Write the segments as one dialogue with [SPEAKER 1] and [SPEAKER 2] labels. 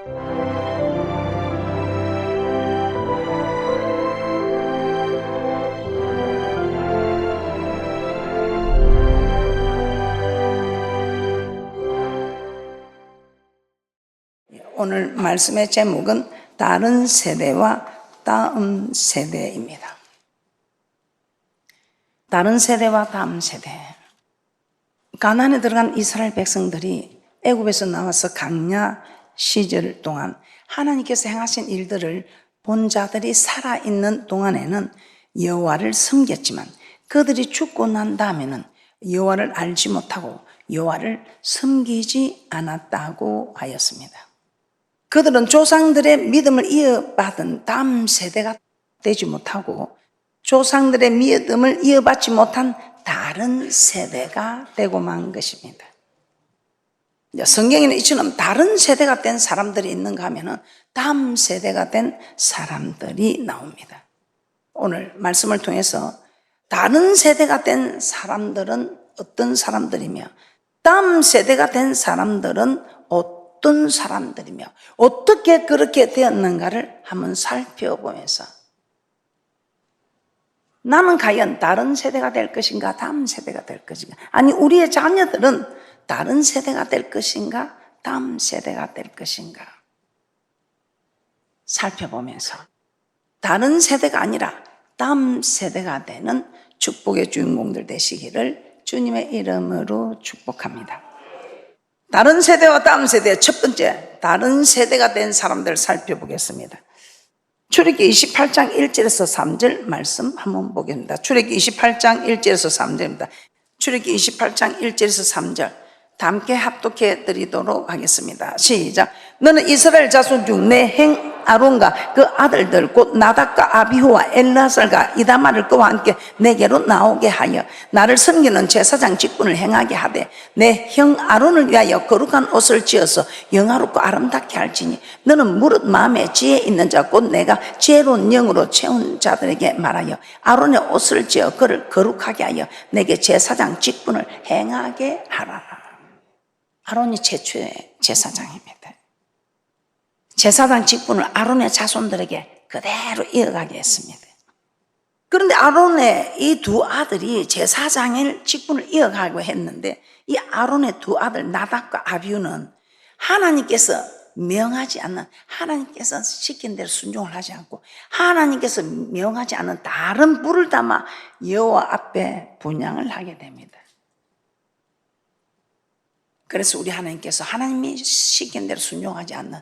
[SPEAKER 1] 오늘 말씀의 제목은 다른 세대와 다음 세대입니다. 다른 세대와 다음 세대. 가나안에 들어간 이스라엘 백성들이 애굽에서 나와서 광야 시절 동안 하나님께서 행하신 일들을 본 자들이 살아있는 동안에는 여호와를 섬겼지만 그들이 죽고 난 다음에는 여호와를 알지 못하고 여호와를 섬기지 않았다고 하였습니다. 그들은 조상들의 믿음을 이어받은 다음 세대가 되지 못하고 조상들의 믿음을 이어받지 못한 다른 세대가 되고 만 것입니다. 성경에는 이처럼 다른 세대가 된 사람들이 있는가 하면은 다음 세대가 된 사람들이 나옵니다. 오늘 말씀을 통해서 다른 세대가 된 사람들은 어떤 사람들이며 다음 세대가 된 사람들은 어떤 사람들이며 어떻게 그렇게 되었는가를 한번 살펴보면서 나는 과연 다른 세대가 될 것인가 다음 세대가 될 것인가, 아니 우리의 자녀들은 다른 세대가 될 것인가 다음 세대가 될 것인가 살펴보면서 다른 세대가 아니라 다음 세대가 되는 축복의 주인공들 되시기를 주님의 이름으로 축복합니다. 다른 세대와 다음 세대, 첫 번째 다른 세대가 된 사람들 살펴보겠습니다. 출애굽기 28장 1절에서 3절 말씀 한번 보겠습니다. 출애굽기 28장 1절에서 3절입니다. 출애굽기 28장 1절에서 3절 다 함께 합독해 드리도록 하겠습니다. 시작. 너는 이스라엘 자손 중 내 행 아론과 그 아들들 곧 나답과 아비후와 엘라살과 이다말을 그와 함께 내게로 나오게 하여 나를 섬기는 제사장 직분을 행하게 하되 내 형 아론을 위하여 거룩한 옷을 지어서 영화롭고 아름답게 할지니 너는 무릇 마음에 지혜 있는 자 곧 내가 지혜로운 영으로 채운 자들에게 말하여 아론의 옷을 지어 그를 거룩하게 하여 내게 제사장 직분을 행하게 하라. 아론이 최초의 제사장입니다. 제사장 직분을 아론의 자손들에게 그대로 이어가게 했습니다. 그런데 아론의 이 두 아들이 제사장의 직분을 이어가고 했는데 이 아론의 두 아들 나답과 아비후는 하나님께서 명하지 않는, 하나님께서 시킨 대로 순종을 하지 않고 하나님께서 명하지 않은 다른 불을 담아 여호와 앞에 분향을 하게 됩니다. 그래서 우리 하나님께서 하나님이 시킨 대로 순종하지 않는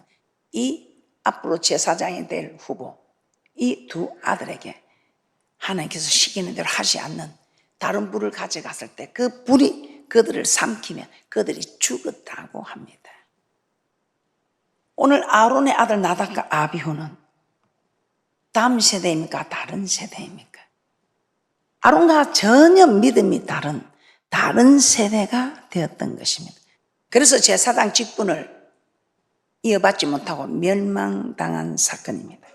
[SPEAKER 1] 이 앞으로 제사장이 될 후보, 이 두 아들에게 하나님께서 시키는 대로 하지 않는 다른 불을 가져갔을 때 그 불이 그들을 삼키면 그들이 죽었다고 합니다. 오늘 아론의 아들 나답과 아비후는 다음 세대입니까? 다른 세대입니까? 아론과 전혀 믿음이 다른 세대가 되었던 것입니다. 그래서 제사장 직분을 이어받지 못하고 멸망당한 사건입니다.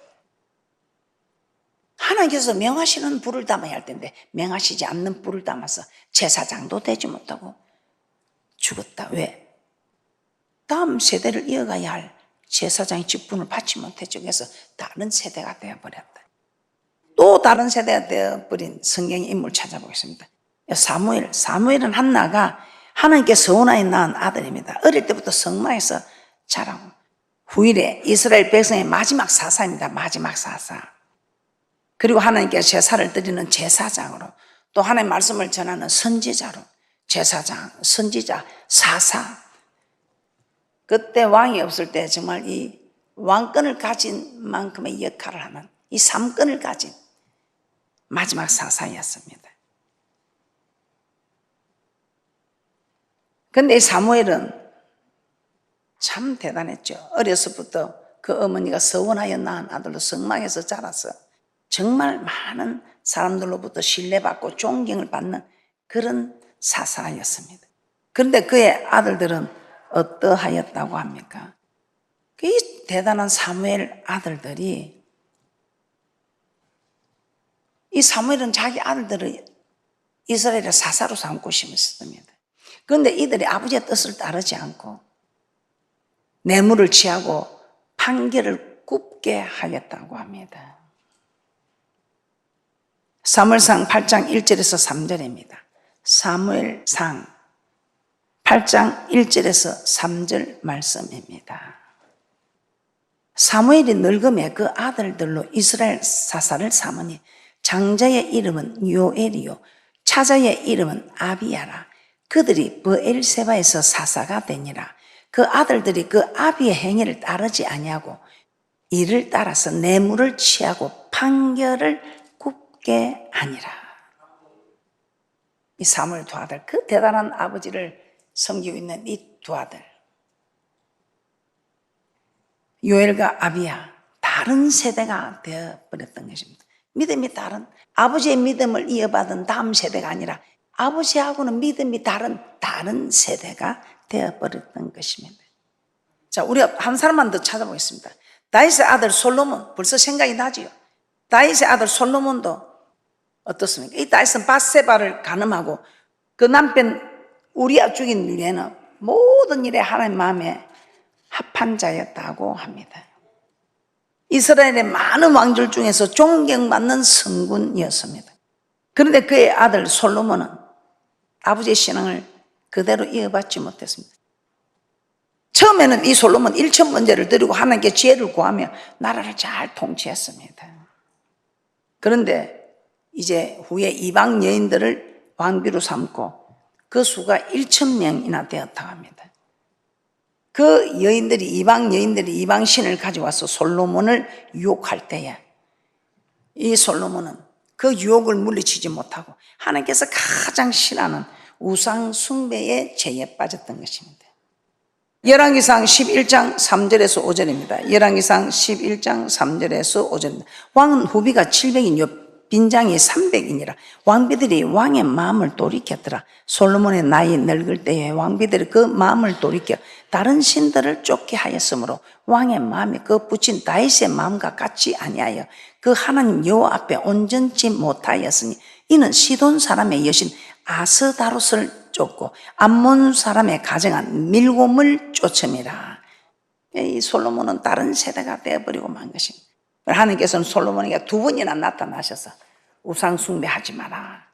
[SPEAKER 1] 하나님께서 명하시는 불을 담아야 할 텐데 명하시지 않는 불을 담아서 제사장도 되지 못하고 죽었다. 왜? 다음 세대를 이어가야 할 제사장의 직분을 받지 못했죠. 그래서 다른 세대가 되어버렸다. 또 다른 세대가 되어버린 성경의 인물 찾아보겠습니다. 사무엘은 한나가 하나님께 서운하여 낳은 아들입니다. 어릴 때부터 성막에서 자라고 후일에 이스라엘 백성의 마지막 사사입니다. 마지막 사사. 그리고 하나님께 제사를 드리는 제사장으로, 또 하나님의 말씀을 전하는 선지자로, 제사장, 선지자, 사사. 그때 왕이 없을 때 정말 이 왕권을 가진 만큼의 역할을 하는 이 삼권을 가진 마지막 사사였습니다. 그런데 이 사무엘은 참 대단했죠. 어려서부터 그 어머니가 서원하여 낳은 아들로 성막에서 자라서 정말 많은 사람들로부터 신뢰받고 존경을 받는 그런 사사였습니다. 그런데 그의 아들들은 어떠하였다고 합니까? 이 대단한 사무엘 아들들이, 이 사무엘은 자기 아들들을 이스라엘의 사사로 삼고 싶었습니다. 그런데 이들이 아버지의 뜻을 따르지 않고 뇌물을 취하고 판결을 굽게 하겠다고 합니다. 사무엘상 8장 1절에서 3절입니다. 사무엘상 8장 1절에서 3절 말씀입니다. 사무엘이 늙음에 그 아들들로 이스라엘 사사를 삼으니 장자의 이름은 요엘이요 차자의 이름은 아비야라. 그들이 브엘세바에서 사사가 되니라. 그 아들들이 그 아비의 행위를 따르지 아니하고 이를 따라서 뇌물을 취하고 판결을 굽게 하니라. 이 사무엘 두 아들, 그 대단한 아버지를 섬기고 있는 이 두 아들, 요엘과 아비야, 다른 세대가 되어버렸던 것입니다. 믿음이 다른, 아버지의 믿음을 이어받은 다음 세대가 아니라 아버지하고는 믿음이 다른 세대가 되어버렸던 것입니다. 자, 우리가 한 사람만 더 찾아보겠습니다. 다윗의 아들 솔로몬, 벌써 생각이 나지요. 다윗의 아들 솔로몬도 어떻습니까? 이 다윗은 밧세바를 간음하고 그 남편 우리아 죽인 이후에는 모든 일에 하나님 마음에 합한 자였다고 합니다. 이스라엘의 많은 왕들 중에서 존경받는 성군이었습니다. 그런데 그의 아들 솔로몬은 아버지의 신앙을 그대로 이어받지 못했습니다. 처음에는 이 솔로몬 1천 번제를 드리고 하나님께 지혜를 구하며 나라를 잘 통치했습니다. 그런데 이제 후에 이방 여인들을 왕비로 삼고 그 수가 1,000명이나 되었다고 합니다. 그 여인들이, 이방 여인들이 이방 신을 가져와서 솔로몬을 유혹할 때에 이 솔로몬은 그 유혹을 물리치지 못하고 하나님께서 가장 싫어하는 우상 숭배의 죄에 빠졌던 것입니다. 열왕기상 11장 3절에서 5절입니다. 열왕기상 11장 3절에서 5절입니다. 왕은 후비가 700이요 빈장이 300이니라. 왕비들이 왕의 마음을 돌이켰더라. 솔로몬의 나이 늙을 때에 왕비들이 그 마음을 돌이켜 다른 신들을 쫓게 하였으므로 왕의 마음이 그 붙인 다윗의 마음과 같지 아니하여 그 하나님 여호와 앞에 온전치 못하였으니 이는 시돈 사람의 여신 아스다롯을 쫓고 암몬 사람의 가정한 밀곰을 쫓음이라. 이 솔로몬은 다른 세대가 되어버리고 만 것입니다. 하나님께서는 솔로몬에게 2번이나 나타나셔서 우상 숭배하지 마라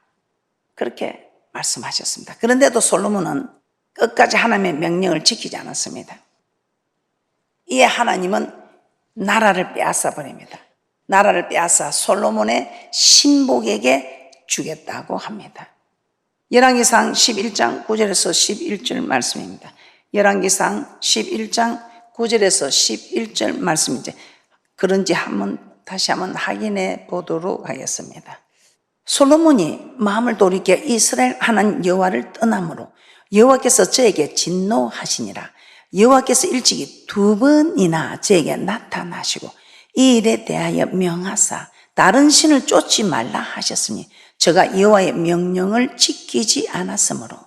[SPEAKER 1] 그렇게 말씀하셨습니다. 그런데도 솔로몬은 끝까지 하나님의 명령을 지키지 않았습니다. 이에 하나님은 나라를 빼앗아 버립니다. 나라를 빼앗아 솔로몬의 신복에게 주겠다고 합니다. 열왕기상 11장 9절에서 11절 말씀입니다. 열왕기상 11장 9절에서 11절 말씀인데 그런지 다시 한번 확인해 보도록 하겠습니다. 솔로몬이 마음을 돌이켜 이스라엘 하나님 여호와를 떠남으로 여호와께서 저에게 진노하시니라. 여호와께서 일찍이 2번이나 저에게 나타나시고 이 일에 대하여 명하사 다른 신을 쫓지 말라 하셨으니 저가 여호와의 명령을 지키지 않았으므로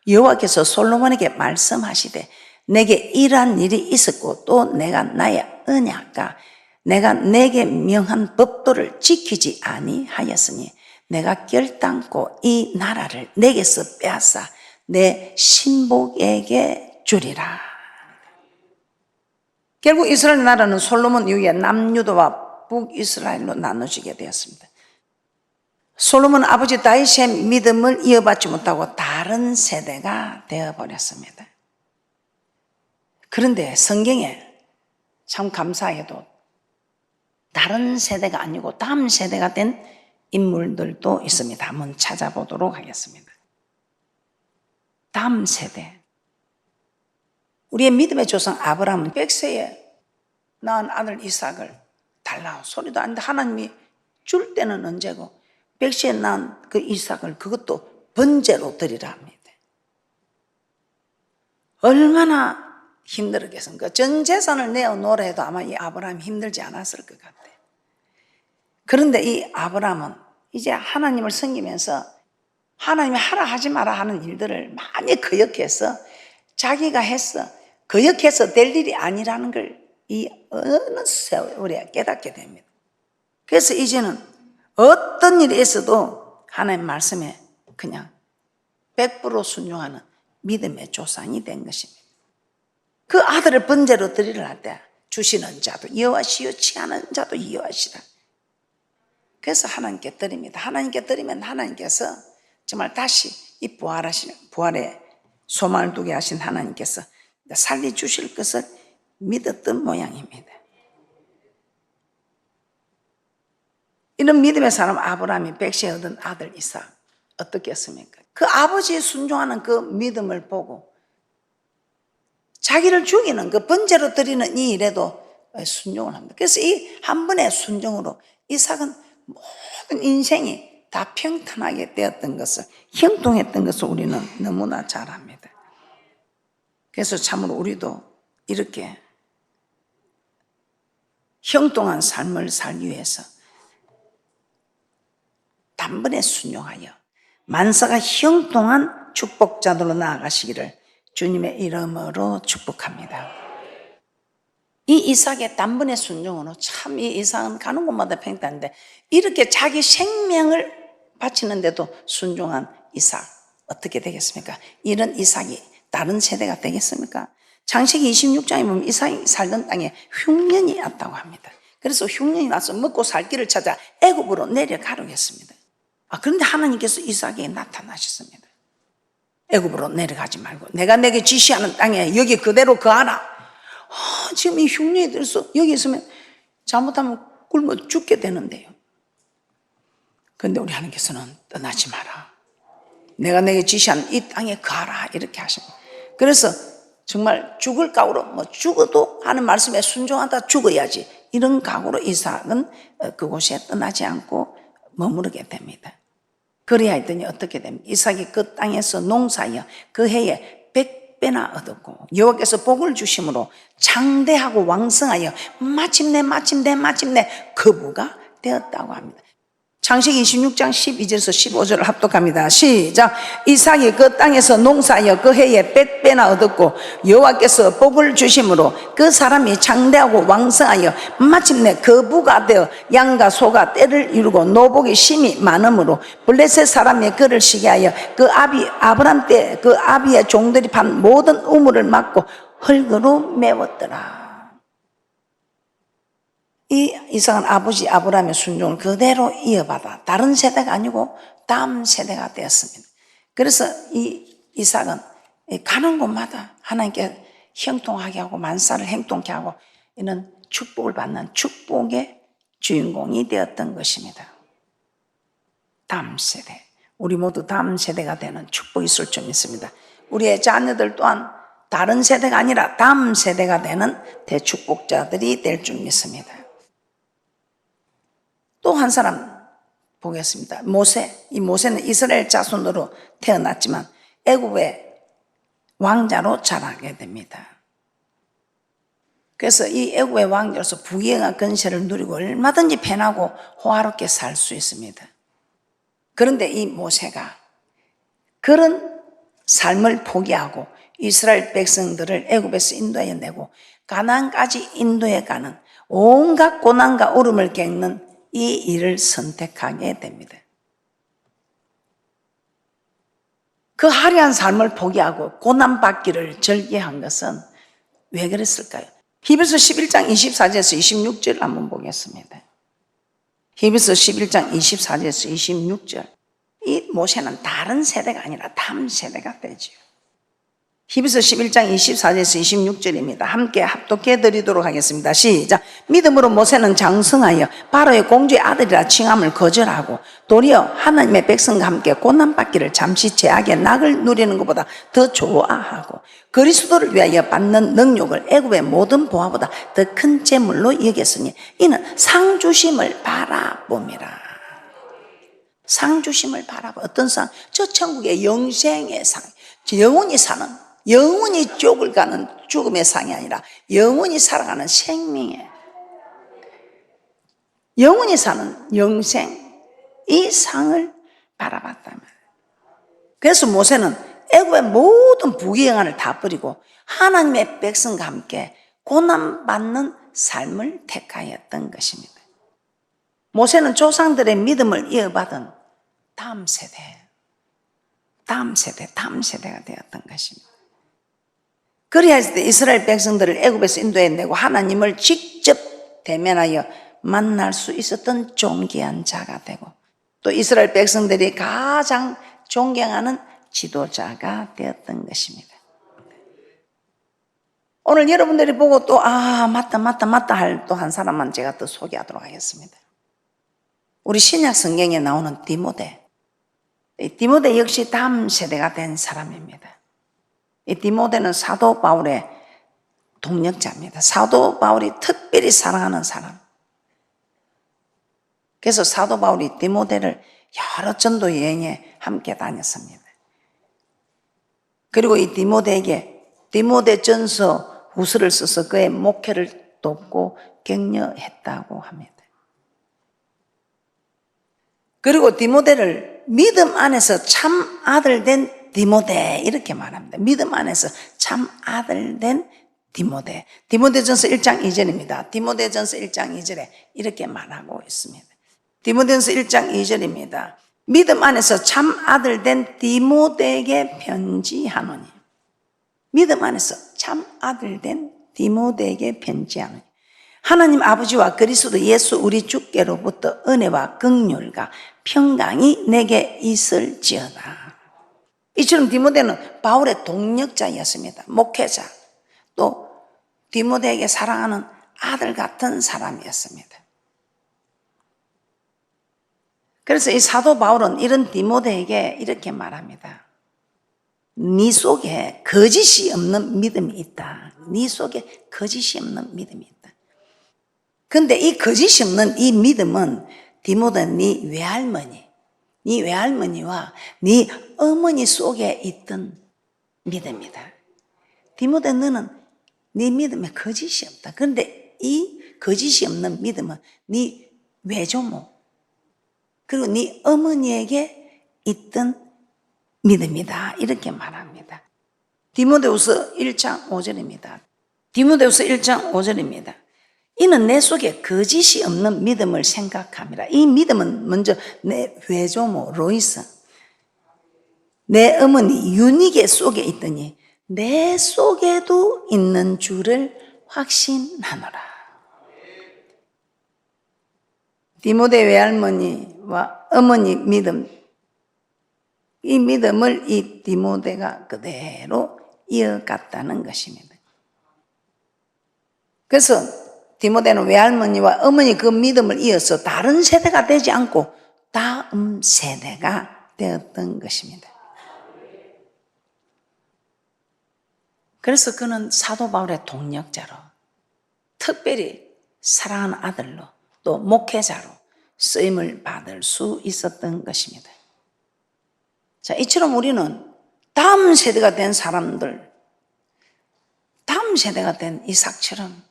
[SPEAKER 1] 여호와께서 솔로몬에게 말씀하시되 내게 이러한 일이 있었고 또 내가 나의 언약과 내가 내게 명한 법도를 지키지 아니하였으니 내가 결단코 이 나라를 내게서 빼앗아 내 신복에게 주리라. 결국 이스라엘 나라는 솔로몬 이후에 남유다와 북이스라엘로 나눠지게 되었습니다. 솔로몬 아버지 다윗의 믿음을 이어받지 못하고 다른 세대가 되어버렸습니다. 그런데 성경에 참 감사하게도 다른 세대가 아니고 다음 세대가 된 인물들도 있습니다. 한번 찾아보도록 하겠습니다. 다음 세대. 우리의 믿음의 조상 아브라함은 100세에 낳은 아들 이삭을 달라고 소리도 안 했는데 하나님이 줄 때는 언제고 100세에 낳은 그 이삭을 그것도 번제로 드리라 합니다. 얼마나 힘들었겠습니까? 전 재산을 내어놓으라 해도 아마 이 아브라함이 힘들지 않았을 것 같아요. 그런데 이 아브라함은 이제 하나님을 섬기면서 하나님이 하라 하지 마라 하는 일들을 많이 거역해서 자기가 했어. 거역해서 될 일이 아니라는 걸 이 어느 세월에 깨닫게 됩니다. 그래서 이제는 어떤 일이 있어도 하나님 말씀에 그냥 100% 순종하는 믿음의 조상이 된 것입니다. 그 아들을 번제로 드리려 할 때 주시는 자도 여호와시요 취하는 자도 여호와시라. 그래서 하나님께 드립니다. 하나님께 드리면 하나님께서 정말 다시 이 부활의 소망을 두게 하신 하나님께서 살려주실 것을 믿었던 모양입니다. 이런 믿음의 사람 아브라함이 백시에 얻은 아들 이삭 어떻게 했습니까? 그 아버지의 순종하는 그 믿음을 보고 자기를 죽이는 그 번제로 드리는 이 일에도 순종을 합니다. 그래서 이 한 번의 순종으로 이삭은 모든 인생이 다 평탄하게 되었던 것을, 형통했던 것을 우리는 너무나 잘 압니다. 그래서 참으로 우리도 이렇게 형통한 삶을 살기 위해서 단번에 순종하여 만사가 형통한 축복자들로 나아가시기를 주님의 이름으로 축복합니다. 이 이삭의 단번에 순종으로 참 이 이삭은 가는 곳마다 평탄한데 이렇게 자기 생명을 바치는데도 순종한 이삭 어떻게 되겠습니까? 이런 이삭이 다른 세대가 되겠습니까? 창세기 26장에 보면 이삭이 살던 땅에 흉년이 왔다고 합니다. 그래서 흉년이 와서 먹고 살 길을 찾아 애굽으로 내려가려고 했습니다. 그런데 하나님께서 이삭에게 나타나셨습니다. 애굽으로 내려가지 말고 내가 내게 지시하는 땅에 여기 그대로 거하라. 지금 이 흉년이 들어서 여기 있으면 잘못하면 굶어 죽게 되는데요. 그런데 우리 하나님께서는 떠나지 마라. 내가 내게 지시하는 이 땅에 거하라 이렇게 하십니다. 그래서 정말 죽을 각오로 죽어도 하는 말씀에 순종하다 죽어야지 이런 각오로 이삭은 그곳에 떠나지 않고 머무르게 됩니다. 그래야 했더니 어떻게 됩니까? 이삭이 그 땅에서 농사하여 그 해에 100배나 얻었고 여호와께서 복을 주심으로 장대하고 왕성하여 마침내 거부가 되었다고 합니다. 창세기 26장 12절에서 15절을 합독합니다. 시작. 이삭이 그 땅에서 농사하여 그 해에 100배나 얻었고 여호와께서 복을 주심으로 그 사람이 장대하고 왕성하여 마침내 거부가 되어 양과 소가 떼를 이루고 노복이 심히 많으므로 블레셋 사람이 그를 시기하여 그 아브람 때 그 아비의 종들이 판 모든 우물을 막고 흙으로 메웠더라. 이 이삭은 아버지 아브라함의 순종을 그대로 이어받아 다른 세대가 아니고 다음 세대가 되었습니다. 그래서 이 이삭은 가는 곳마다 하나님께 형통하게 하고 만사를 행통케 하고 이는 축복을 받는 축복의 주인공이 되었던 것입니다. 다음 세대, 우리 모두 다음 세대가 되는 축복이 있을 줄 믿습니다. 우리의 자녀들 또한 다른 세대가 아니라 다음 세대가 되는 대축복자들이 될 줄 믿습니다. 또 한 사람 보겠습니다. 모세. 이 모세는 이스라엘 자손으로 태어났지만 애굽의 왕자로 자라게 됩니다. 그래서 이 애굽의 왕자로서 부귀영화 권세를 누리고 얼마든지 편하고 호화롭게 살 수 있습니다. 그런데 이 모세가 그런 삶을 포기하고 이스라엘 백성들을 애굽에서 인도해 내고 가나안까지 인도해 가는 온갖 고난과 어려움을 겪는 이 일을 선택하게 됩니다. 그 화려한 삶을 포기하고 고난받기를 절개한 것은 왜 그랬을까요? 히브리서 11장 24절에서 26절 한번 보겠습니다. 히브리서 11장 24절에서 26절. 이 모세는 다른 세대가 아니라 다음 세대가 되죠. 히브리서 11장 24절에서 26절입니다. 함께 합독해 드리도록 하겠습니다. 시작. 믿음으로 모세는 장성하여 바로의 공주의 아들이라 칭함을 거절하고 도리어 하나님의 백성과 함께 고난받기를 잠시 제약의 낙을 누리는 것보다 더 좋아하고 그리스도를 위하여 받는 능력을 애굽의 모든 보화보다 더 큰 재물로 여겼으니 이는 상 주심을 바라봅니다. 상 주심을 바라봐. 어떤 상? 저 천국의 영생의 상. 영원히 사는, 영원히 족을 가는 죽음의 상이 아니라 영원히 살아가는 생명의, 영원히 사는 영생, 이 상을 바라봤다면. 그래서 모세는 애굽의 모든 부귀영화를 다 버리고 하나님의 백성과 함께 고난받는 삶을 택하였던 것입니다. 모세는 조상들의 믿음을 이어받은 다음 세대가 되었던 것입니다. 그리야 했을 때 이스라엘 백성들을 애굽에서 인도해내고 하나님을 직접 대면하여 만날 수 있었던 존귀한 자가 되고, 또 이스라엘 백성들이 가장 존경하는 지도자가 되었던 것입니다. 오늘 여러분들이 보고 또 맞다 할 또 한 사람만 제가 또 소개하도록 하겠습니다. 우리 신약 성경에 나오는 디모데. 이 디모데 역시 다음 세대가 된 사람입니다. 이 디모데는 사도 바울의 동력자입니다. 사도 바울이 특별히 사랑하는 사람. 그래서 사도 바울이 디모데를 여러 전도 여행에 함께 다녔습니다. 그리고 이 디모데에게 디모데전서 후서를 써서 그의 목회를 돕고 격려했다고 합니다. 그리고 디모데를 믿음 안에서 참 아들 된 디모데 이렇게 말합니다. 믿음 안에서 참 아들 된 디모데. 디모데전서 1장 2절입니다. 디모데전서 1장 2절에 이렇게 말하고 있습니다. 디모데전서 1장 2절입니다. 믿음 안에서 참 아들 된 디모데에게 편지하노니. 믿음 안에서 참 아들 된 디모데에게 편지하노니. 하나님 아버지와 그리스도 예수 우리 주께로부터 은혜와 긍휼과 평강이 내게 있을지어다. 이처럼 디모데는 바울의 동력자였습니다. 목회자, 또 디모데에게 사랑하는 아들 같은 사람이었습니다. 그래서 이 사도 바울은 이런 디모데에게 이렇게 말합니다. 네 속에 거짓이 없는 믿음이 있다. 네 속에 거짓이 없는 믿음이 있다. 근데 이 거짓이 없는 이 믿음은 디모데 네 외할머니와 네 어머니 속에 있던 믿음이다. 디모데 너는 네 믿음에 거짓이 없다. 그런데 이 거짓이 없는 믿음은 네 외조모 그리고 네 어머니에게 있던 믿음이다. 이렇게 말합니다. 디모데후서 1장 5절입니다. 디모데후서 1장 5절입니다. 이는 내 속에 거짓이 없는 믿음을 생각함이라. 이 믿음은 먼저 내 외조모 로이스, 내 어머니 유니게 속에 있더니 내 속에도 있는 줄을 확신하노라. 디모데 외할머니와 어머니 믿음, 이 믿음을 이 디모데가 그대로 이어갔다는 것입니다. 그래서 디모데는 외할머니와 어머니 그 믿음을 이어서 다른 세대가 되지 않고 다음 세대가 되었던 것입니다. 그래서 그는 사도 바울의 동력자로, 특별히 사랑하는 아들로, 또 목회자로 쓰임을 받을 수 있었던 것입니다. 자, 이처럼 우리는 다음 세대가 된 사람들, 다음 세대가 된 이삭처럼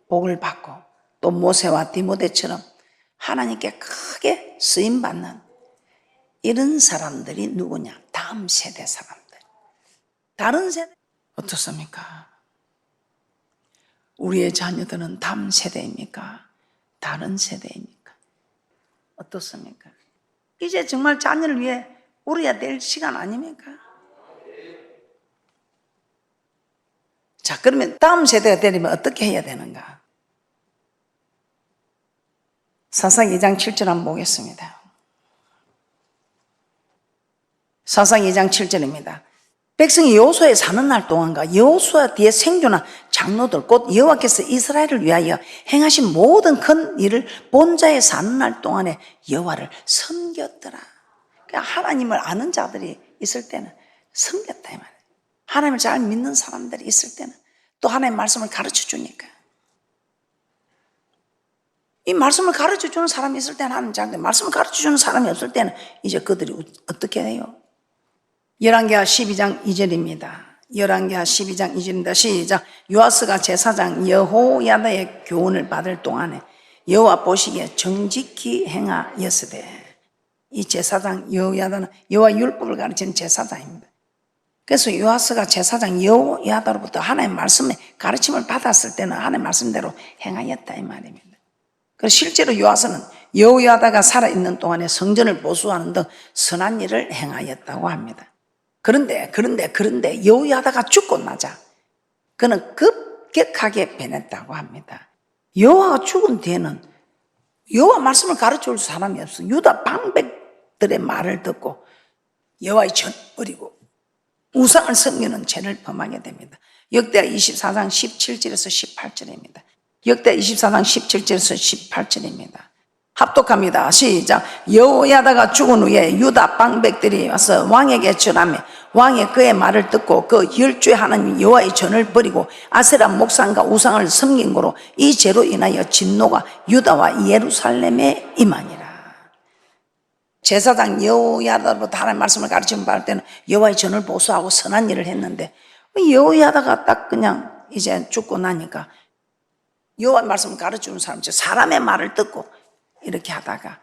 [SPEAKER 1] 복을 받고 또 모세와 디모데처럼 하나님께 크게 쓰임받는 이런 사람들이 누구냐? 다음 세대 사람들. 다른 세대 어떻습니까? 우리의 자녀들은 다음 세대입니까? 다른 세대입니까? 어떻습니까? 이제 정말 자녀를 위해 울어야 될 시간 아닙니까? 자, 그러면 다음 세대가 되려면 어떻게 해야 되는가? 사사기 2장 7절 한번 보겠습니다. 사사기 2장 7절입니다. 백성이 여호수아에 사는 날 동안과 여호수아 뒤에 생존한 장로들 곧 여호와께서 이스라엘을 위하여 행하신 모든 큰 일을 본 자에 사는 날 동안에 여호와를 섬겼더라. 그러니까 하나님을 아는 자들이 있을 때는 섬겼다 이 말이에요. 하나님을 잘 믿는 사람들이 있을 때는 또 하나님의 말씀을 가르쳐 주니까. 이 말씀을 가르쳐 주는 사람이 있을 때는 하나님 잘, 말씀을 가르쳐 주는 사람이 없을 때는 이제 그들이 어떻게 해요? 열왕기하 12장 2절입니다. 열왕기하 12장 2절입니다. 시작. 요아스가 제사장 여호야다의 교훈을 받을 동안에 여호와 보시기에 정직히 행하였으되, 이 제사장 여호야다는 여호와 율법을 가르치는 제사장입니다. 그래서 요아스가 제사장 여호야다로부터 하나님의 말씀의 가르침을 받았을 때는 하나님의 말씀대로 행하였다 이 말입니다. 그래서 실제로 요아스는 여호야다가 살아있는 동안에 성전을 보수하는 등 선한 일을 행하였다고 합니다. 그런데 여호야다가 죽고 나자 그는 급격하게 변했다고 합니다. 여호와가 죽은 뒤에는 여호와 말씀을 가르쳐줄 사람이 없어. 유다 방백들의 말을 듣고 여호와의 전을 버리고 우상을 섬기는 죄를 범하게 됩니다. 역대하 24장 17절에서 18절입니다. 역대하 24장 17절에서 18절입니다. 합독합니다. 시작. 여호야다가 죽은 후에 유다 방백들이 와서 왕에게 전하며 왕이 그의 말을 듣고 그 열주의 하나님 여호와의 전을 버리고 아세라 목상과 우상을 섬긴 거로 이 죄로 인하여 진노가 유다와 예루살렘에 임하니라. 제사장 여호야다로부터 하나님의 말씀을 가르치면 받을 때는 여호와의 전을 보수하고 선한 일을 했는데 여호야다가 딱 그냥 이제 죽고 나니까 여호와의 말씀을 가르치는 사람, 사람의 말을 듣고 이렇게 하다가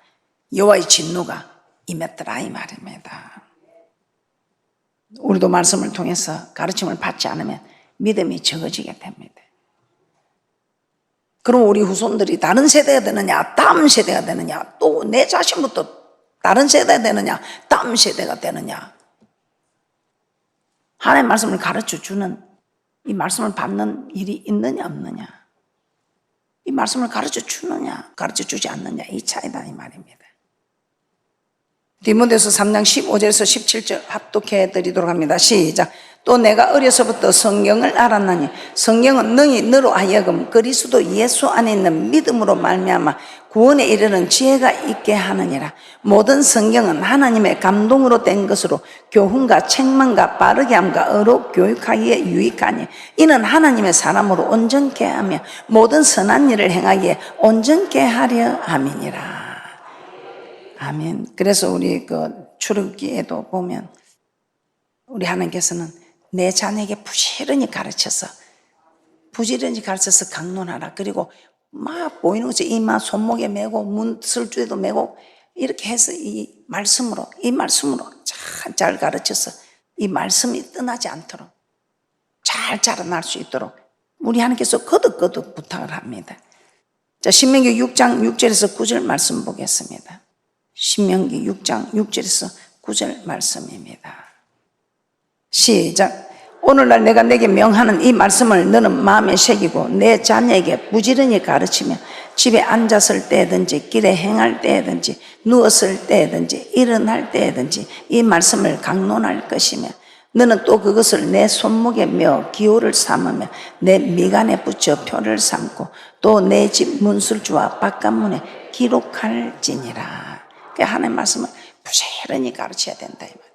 [SPEAKER 1] 여호와의 진노가 임했더라 이 말입니다. 우리도 말씀을 통해서 가르침을 받지 않으면 믿음이 적어지게 됩니다. 그럼 우리 후손들이 다른 세대가 되느냐, 다음 세대가 되느냐, 또 내 자신부터 다른 세대가 되느냐, 다음 세대가 되느냐. 하나님의 말씀을 가르쳐 주는 이 말씀을 받는 일이 있느냐 없느냐, 이 말씀을 가르쳐 주느냐 가르쳐 주지 않느냐, 이 차이다 이 말입니다. 디모데서 3장 15절에서 17절 합독해 드리도록 합니다. 시작. 또 내가 어려서부터 성경을 알았나니 성경은 능히 너로 하여금 그리스도 예수 안에 있는 믿음으로 말미암아 구원에 이르는 지혜가 있게 하느니라. 모든 성경은 하나님의 감동으로 된 것으로 교훈과 책망과 바르게 함과 어로 교육하기에 유익하니 이는 하나님의 사람으로 온전케 하며 모든 선한 일을 행하기에 온전케 하려 함이니라. 아멘. 그래서 우리 출애굽기에도 보면 우리 하나님께서는 내 자녀에게 부지런히 가르쳐서 강론하라. 그리고 막 보이는 것이 이마 손목에 메고 문설주에도 메고 이렇게 해서 이 말씀으로 잘 가르쳐서 이 말씀이 떠나지 않도록 잘 자라날 수 있도록 우리 하나님께서 거듭거듭 부탁을 합니다. 자, 신명기 6장 6절에서 9절 말씀 보겠습니다. 신명기 6장 6절에서 9절 말씀입니다. 시작. 오늘날 내가 내게 명하는 이 말씀을 너는 마음에 새기고 내 자녀에게 부지런히 가르치며 집에 앉았을 때든지 길에 행할 때든지 누웠을 때든지 일어날 때든지 이 말씀을 강론할 것이며 너는 또 그것을 내 손목에 메어 기호를 삼으며 내 미간에 붙여 표를 삼고 또 내 집 문술주와 바깥문에 기록할지니라. 하나님의 말씀을 부지런히 가르쳐야 된다 이 말.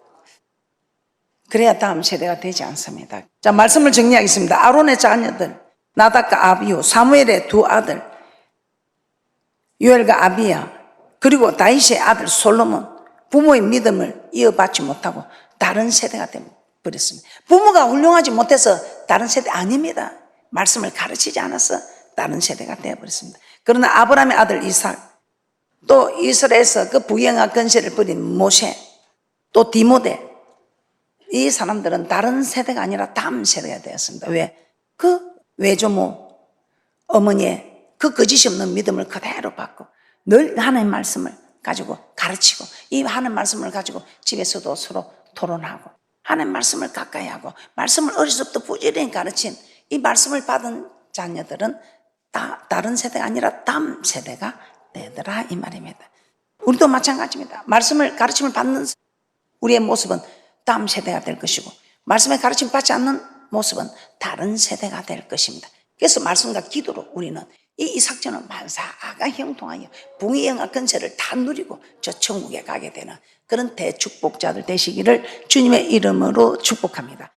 [SPEAKER 1] 그래야 다음 세대가 되지 않습니다. 자, 말씀을 정리하겠습니다. 아론의 자녀들 나답과 아비후, 사무엘의 두 아들 요엘과 아비야, 그리고 다윗의 아들 솔로몬, 부모의 믿음을 이어받지 못하고 다른 세대가 되어버렸습니다. 부모가 훌륭하지 못해서 다른 세대 아닙니다. 말씀을 가르치지 않아서 다른 세대가 되어버렸습니다. 그러나 아브라함의 아들 이삭, 또 이스라엘에서 그 부영화 건세를 벌인 모세, 또 디모데, 이 사람들은 다른 세대가 아니라 다음 세대가 되었습니다. 왜? 그 외조모 어머니의 그 거짓이 없는 믿음을 그대로 받고 늘 하나님의 말씀을 가지고 가르치고 이 하나님의 말씀을 가지고 집에서도 서로 토론하고 하나님의 말씀을 가까이 하고 말씀을 어려서부터 부지런히 가르친 이 말씀을 받은 자녀들은 다른 세대가 아니라 다음 세대가 되더라 이 말입니다. 우리도 마찬가지입니다. 말씀을 가르침을 받는 우리의 모습은 다음 세대가 될 것이고 말씀의 가르침 받지 않는 모습은 다른 세대가 될 것입니다. 그래서 말씀과 기도로 우리는 이 이삭전은 만사가 형통하여 붕의 영화 건세를 다 누리고 저 천국에 가게 되는 그런 대축복자들 되시기를 주님의 이름으로 축복합니다.